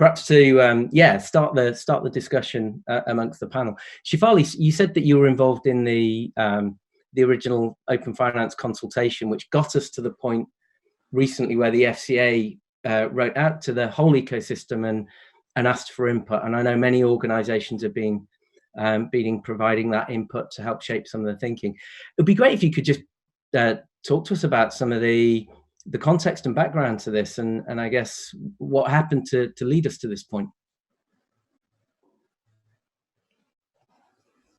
perhaps to start the discussion amongst the panel. Shefali, you said that you were involved in the original Open Finance consultation, which got us to the point recently where the FCA wrote out to the whole ecosystem and asked for input. And I know many organisations have been providing that input to help shape some of the thinking. It'd be great if you could just talk to us about some of the context and background to this, and I guess what happened to lead us to this point.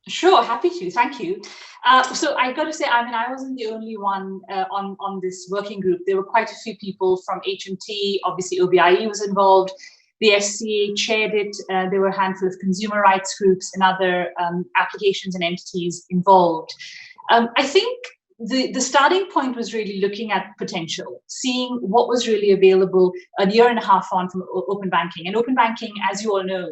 Sure, happy to. Thank you. So I got to say, I mean, I wasn't the only one on this working group. There were quite a few people from HMT. Obviously, OBIE was involved. The FCA chaired it. There were a handful of consumer rights groups and other applications and entities involved. I think the starting point was really looking at potential, seeing what was really available a year and a half on from open banking. And open banking, as you all know,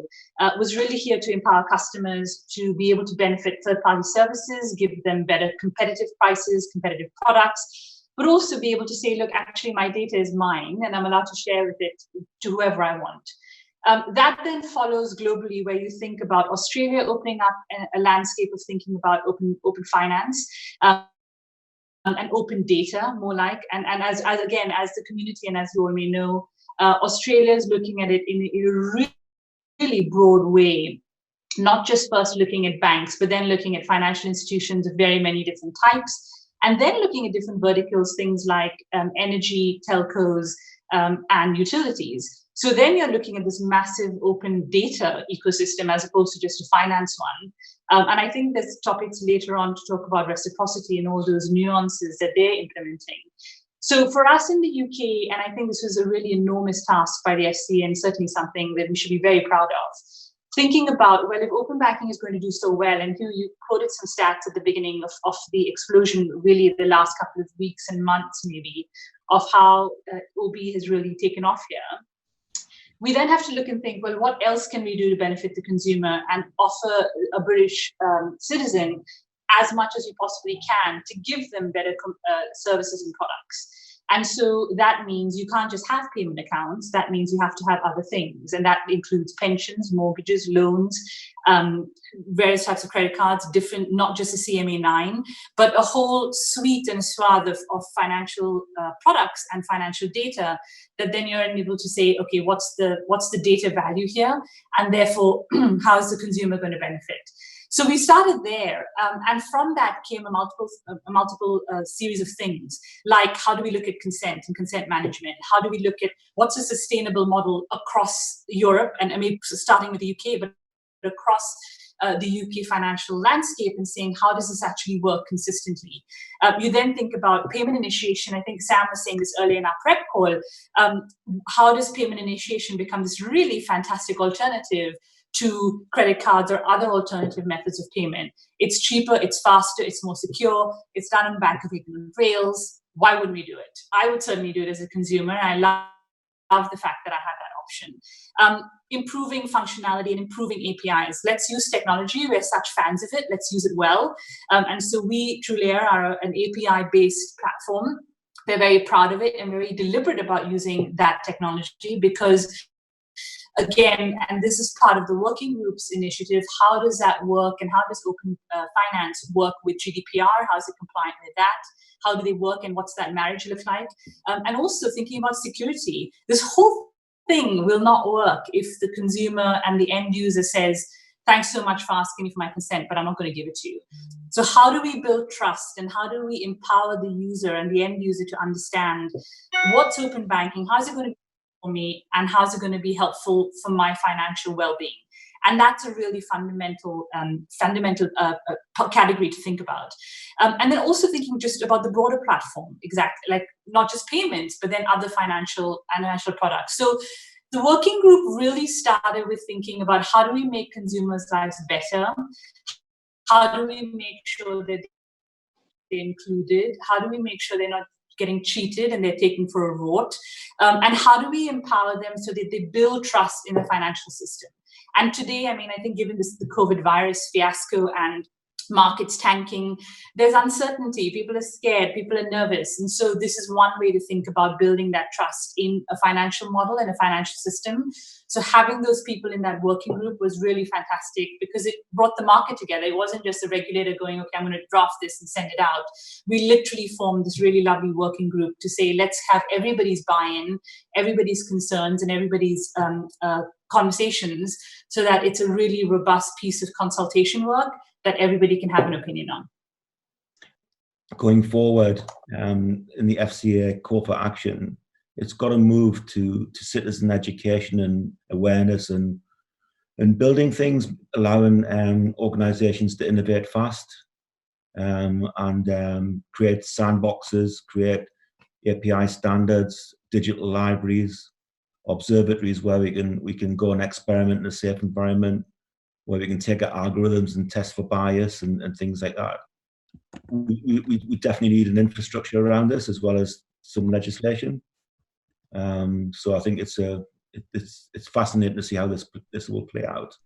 was really here to empower customers to be able to benefit third-party services, give them better competitive prices, competitive products, but also be able to say, look, actually, my data is mine, and I'm allowed to share with it to whoever I want. That then follows globally, where you think about Australia opening up a landscape of thinking about open finance. And open data, more like, and as the community, and as you all may know, Australia is looking at it in a really broad way, not just first looking at banks, but then looking at financial institutions of very many different types, and then looking at different verticals, things like energy, telcos, and utilities. So then you're looking at this massive open data ecosystem as opposed to just a finance one. And I think there's topics later on to talk about reciprocity and all those nuances that they're implementing. So for us in the UK, and I think this was a really enormous task by the FCA, and certainly something that we should be very proud of, thinking about, well, if open banking is going to do so well, and you quoted some stats at the beginning of the explosion, really the last couple of weeks and months maybe, of how OB has really taken off here. We then have to look and think, well, what else can we do to benefit the consumer and offer a British citizen as much as we possibly can to give them better services and products? And so that means you can't just have payment accounts. That means you have to have other things. And that includes pensions, mortgages, loans, various types of credit cards, different, not just a CMA9, but a whole suite and swath of financial products and financial data that then you're able to say, okay, what's the data value here? And therefore, how is the consumer going to benefit? So we started there, and from that came a multiple series of things, like how do we look at consent and consent management? How do we look at what's a sustainable model across Europe, and I mean, starting with the UK, but across the UK financial landscape, and saying, how does this actually work consistently? You then think about payment initiation. I think Sam was saying this earlier in our prep call. How does payment initiation become this really fantastic alternative to credit cards or other alternative methods of payment? It's cheaper, it's faster, it's more secure, it's done on Bank of England rails. Why wouldn't we do it? I would certainly do it as a consumer. I love the fact that I have that option. Improving functionality and improving APIs. Let's use technology. We're such fans of it. Let's use it well. And so we, TrueLayer, are an API-based platform. We're very proud of it and very deliberate about using that technology because, again, and this is part of the working groups initiative, how does that work, and how does open finance work with GDPR? How is it compliant with that? How do they work, and what's that marriage look like? And also thinking about security. This whole thing will not work if the consumer and the end user says, thanks so much for asking me for my consent, but I'm not going to give it to you. So how do we build trust, and how do we empower the user and the end user to understand what's open banking, how is it going to be for me, and how is it going to be helpful for my financial well-being? And that's a really fundamental category to think about. And then also thinking just about the broader platform, exactly, like not just payments, but then other financial products. So the working group really started with thinking about how do we make consumers' lives better? How do we make sure that they're included? How do we make sure they're not getting cheated and they're taken for a rort? And how do we empower them so that they build trust in the financial system? And today, I mean, I think given the COVID virus fiasco and markets tanking, there's uncertainty, people are scared, people are nervous. And so this is one way to think about building that trust in a financial model and a financial system. So having those people in that working group was really fantastic because it brought the market together. It wasn't just a regulator going, okay, I'm going to draft this and send it out. We literally formed this really lovely working group to say, let's have everybody's buy-in, everybody's concerns, and everybody's conversations, so that it's a really robust piece of consultation work that everybody can have an opinion on. Going forward, in the FCA Call for Action, it's got to move to citizen education and awareness and building things, allowing organisations to innovate fast and create sandboxes, create API standards, digital libraries, observatories where we can go and experiment in a safe environment, where we can take our algorithms and test for bias and things like that. We definitely need an infrastructure around this as well as some legislation. So I think it's fascinating to see how this will play out.